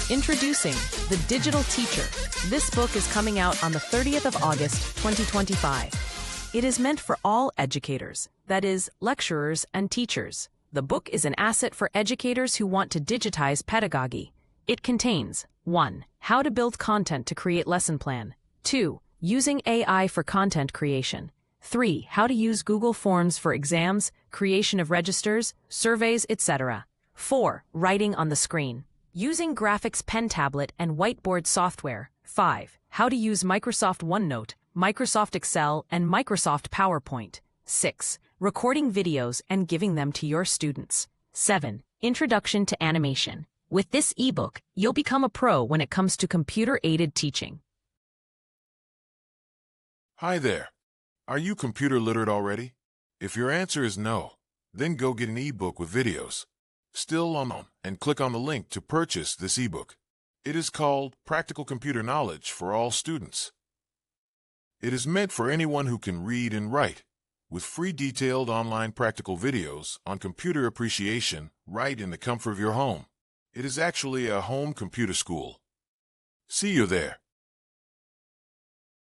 Introducing The Digital Teacher. This book is coming out on the 30th of August, 2025. It is meant for all educators, that is, lecturers and teachers. The book is an asset for educators who want to digitize pedagogy. It contains 1. How to build content to create lesson plan. 2. Using AI for content creation. 3. How to use Google Forms for exams, creation of registers, surveys, etc. 4. Writing on the screen. Using graphics pen tablet and whiteboard software. 5. How to use Microsoft OneNote, Microsoft Excel, and Microsoft PowerPoint. 6. Recording videos and giving them to your students. 7. Introduction to animation. With this ebook, you'll become a pro when it comes to computer-aided teaching. Hi there. Are you computer literate already? If your answer is no, then go get an ebook with videos. Still on and click on the link to purchase this ebook. It is called Practical Computer Knowledge for All Students. It is meant for anyone who can read and write, with free detailed online practical videos on computer appreciation right in the comfort of your home. It is actually a home computer school. See you there.